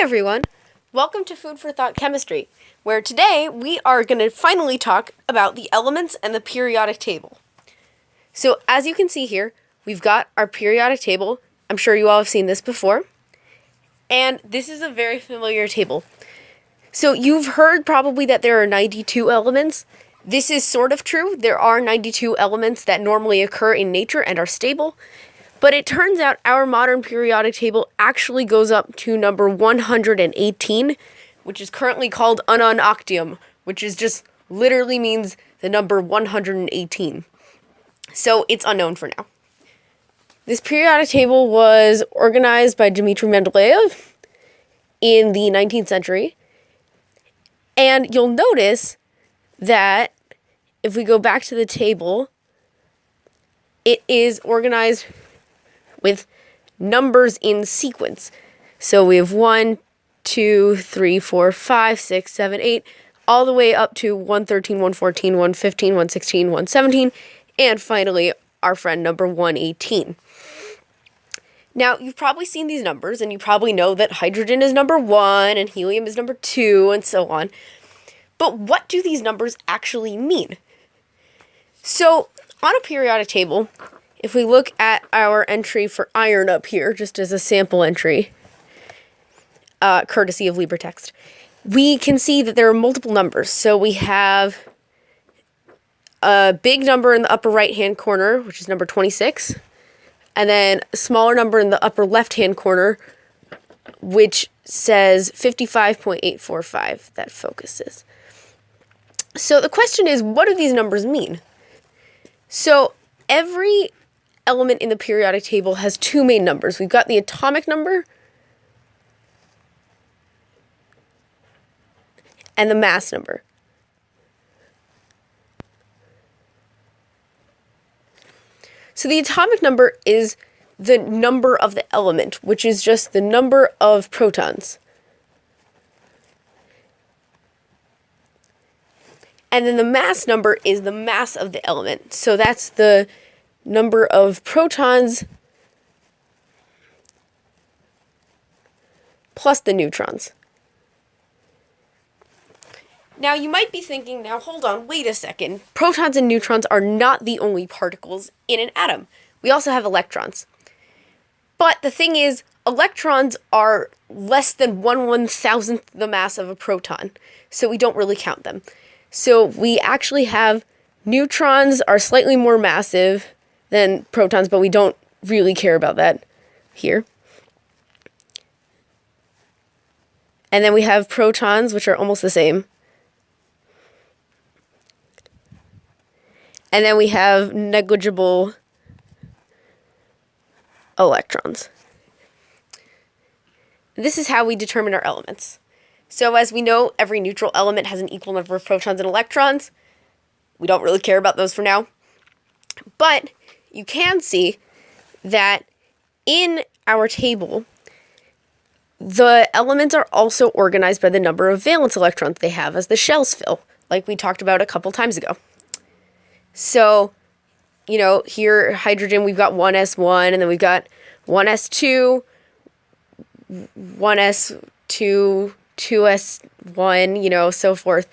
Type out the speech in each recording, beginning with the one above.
everyone, welcome to Food for Thought Chemistry, where today we are going to finally talk about the elements and the periodic table. So as you can see here, we've got our periodic table. I'm sure you all have seen this before, and this is a very familiar table. So you've heard probably that there are 92 elements. This is sort of true. There are 92 elements that normally occur in nature and are stable. But it turns out our modern periodic table actually goes up to number 118, which is currently called ununoctium, which is just literally means the number 118. So it's unknown for now. This periodic table was organized by Dmitry Mendeleev in the 19th century. And you'll notice that if we go back to the table, it is organized with numbers in sequence. So we have 1, 2, 3, 4, 5, 6, 7, 8, all the way up to 113, 114, 115, 116, 117, and finally our friend number 118. Now, you've probably seen these numbers, and you probably know that hydrogen is number 1, and helium is number 2, and so on. But what do these numbers actually mean? So, on a periodic table, if we look at our entry for iron up here, just as a sample entry, courtesy of LibreText, we can see that there are multiple numbers. So we have a big number in the upper right-hand corner, which is number 26, and then a smaller number in the upper left-hand corner, which says 55.845, that focuses. So the question is, what do these numbers mean? So every element in the periodic table has two main numbers. We've got the atomic number and the mass number. So the atomic number is the number of the element, which is just the number of protons. And then the mass number is the mass of the element. So that's the number of protons plus the neutrons. Now you might be thinking, now hold on, wait a second. Protons and neutrons are not the only particles in an atom. We also have electrons. But the thing is, electrons are less than 1/1000th the mass of a proton, so we don't really count them. So we actually have neutrons are slightly more massive than protons, but we don't really care about that here. And then we have protons, which are almost the same. And then we have negligible electrons. This is how we determine our elements. So as we know, every neutral element has an equal number of protons and electrons. We don't really care about those for now. But you can see that in our table, the elements are also organized by the number of valence electrons they have as the shells fill, like we talked about a couple times ago. So, you know, here, hydrogen, we've got 1s1, and then we've got 1s2, 1s2, 2s1, you know, so forth.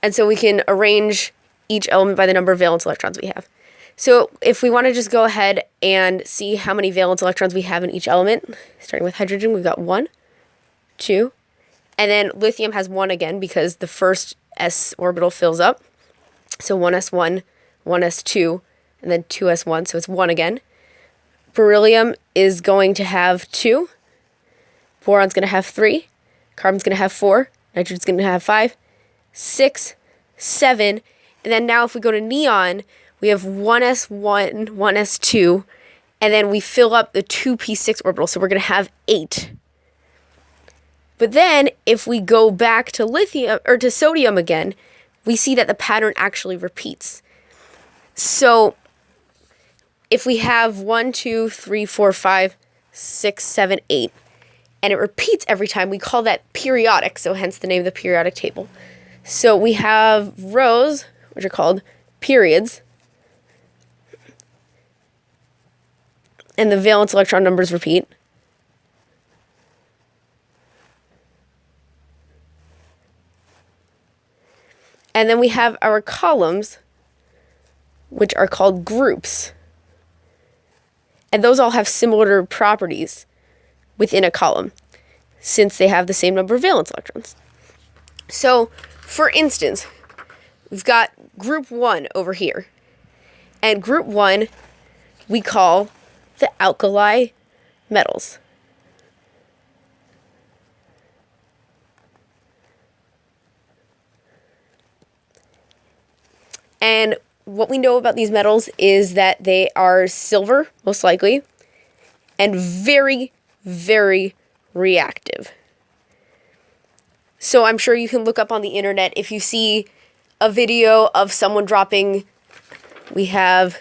And so we can arrange each element by the number of valence electrons we have. So if we want to just go ahead and see how many valence electrons we have in each element, starting with hydrogen, we've got 1, 2, and then lithium has 1 again because the first s orbital fills up. So 1s1, 1s2, and then 2s1, so it's 1 again. Beryllium is going to have 2, boron's going to have 3, carbon's going to have 4, nitrogen's going to have 5, 6, 7, and then now if we go to neon, we have 1s1, 1s2, and then we fill up the 2p6 orbital, so we're going to have 8. But then, if we go back to lithium, or to sodium again, we see that the pattern actually repeats. So, if we have 1, 2, 3, 4, 5, 6, 7, 8, and it repeats every time, we call that periodic, so hence the name of the periodic table. So we have rows, which are called periods, and the valence electron numbers repeat. And then we have our columns, which are called groups. And those all have similar properties within a column, since they have the same number of valence electrons. So, for instance, we've got group 1 over here. And group 1 we call the alkali metals. And what we know about these metals is that they are silver, most likely, and very, very reactive. So I'm sure you can look up on the internet if you see a video of someone dropping, we have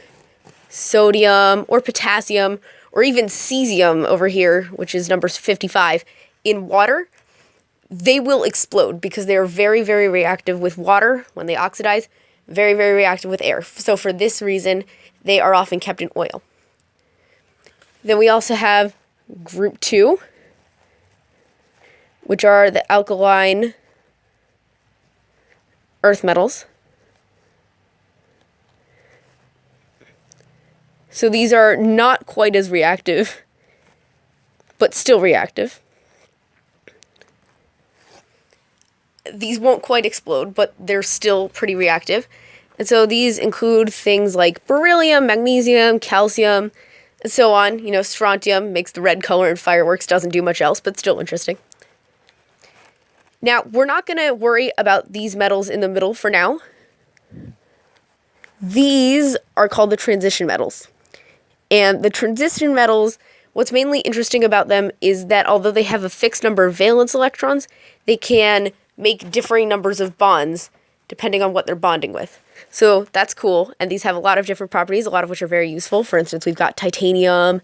sodium or potassium or even cesium over here, which is number 55, in water, they will explode because they are very, very reactive with water when they oxidize, very, very reactive with air. So for this reason, they are often kept in oil. Then we also have group 2, which are the alkaline earth metals. So these are not quite as reactive, but still reactive. These won't quite explode, but they're still pretty reactive. And so these include things like beryllium, magnesium, calcium, and so on. You know, strontium makes the red color in fireworks, doesn't do much else, but still interesting. Now, we're not going to worry about these metals in the middle for now. These are called the transition metals. And the transition metals, what's mainly interesting about them is that although they have a fixed number of valence electrons, they can make differing numbers of bonds depending on what they're bonding with. So that's cool. And these have a lot of different properties, a lot of which are very useful. For instance, we've got titanium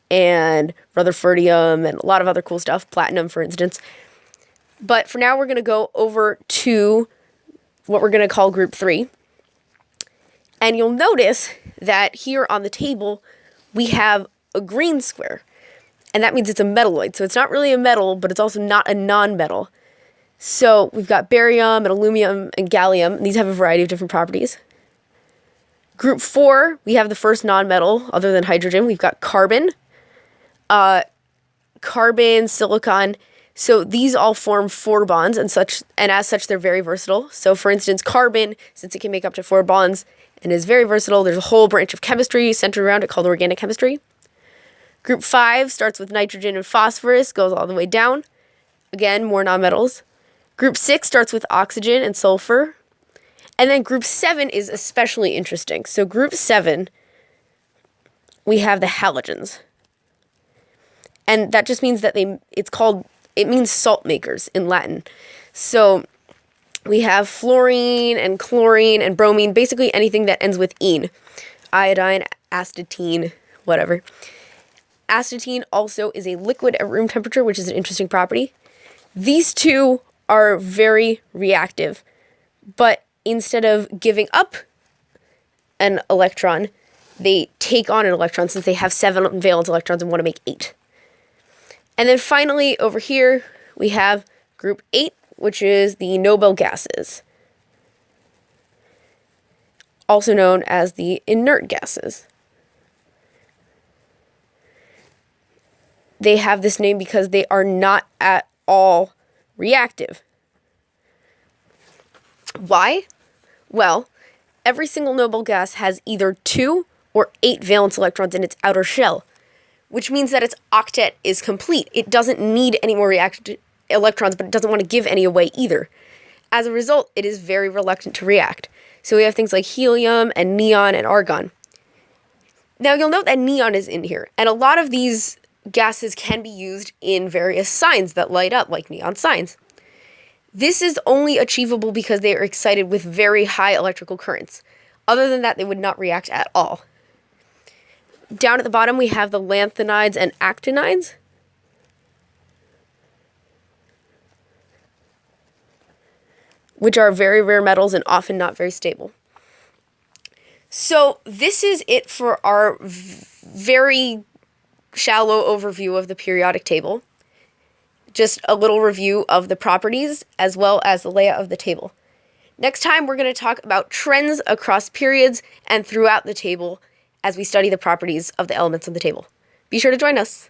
and rutherfordium and a lot of other cool stuff, platinum, for instance. But for now, we're going to go over to what we're going to call group 3. And you'll notice that here on the table, we have a green square. And that means it's a metalloid. So it's not really a metal, but it's also not a non-metal. So we've got barium and aluminum and gallium. And these have a variety of different properties. Group 4, we have the first non-metal other than hydrogen. We've got carbon, silicon. So these all form 4 bonds and such, and as such, they're very versatile. So for instance, carbon, since it can make up to 4 bonds and is very versatile, there's a whole branch of chemistry centered around it called organic chemistry. Group 5 starts with nitrogen and phosphorus, goes all the way down. Again, more nonmetals. Group 6 starts with oxygen and sulfur. And then group 7 is especially interesting. So group 7, we have the halogens. And that just means that it means salt makers in Latin. So we have fluorine and chlorine and bromine, basically anything that ends with ene. Iodine, astatine, whatever. Astatine also is a liquid at room temperature, which is an interesting property. These two are very reactive, but instead of giving up an electron, they take on an electron since they have 7 valence electrons and want to make 8. And then finally, over here, we have group 8, which is the noble gases, also known as the inert gases. They have this name because they are not at all reactive. Why? Well, every single noble gas has either 2 or 8 valence electrons in its outer shell, which means that its octet is complete. It doesn't need any more electrons, but it doesn't want to give any away either. As a result, it is very reluctant to react. So we have things like helium and neon and argon. Now you'll note that neon is in here, and a lot of these gases can be used in various signs that light up, like neon signs. This is only achievable because they are excited with very high electrical currents. Other than that, they would not react at all. Down at the bottom, we have the lanthanides and actinides. Which are very rare metals and often not very stable. So this is it for our very shallow overview of the periodic table. Just a little review of the properties as well as the layout of the table. Next time, we're going to talk about trends across periods and throughout the table as we study the properties of the elements of the table. Be sure to join us.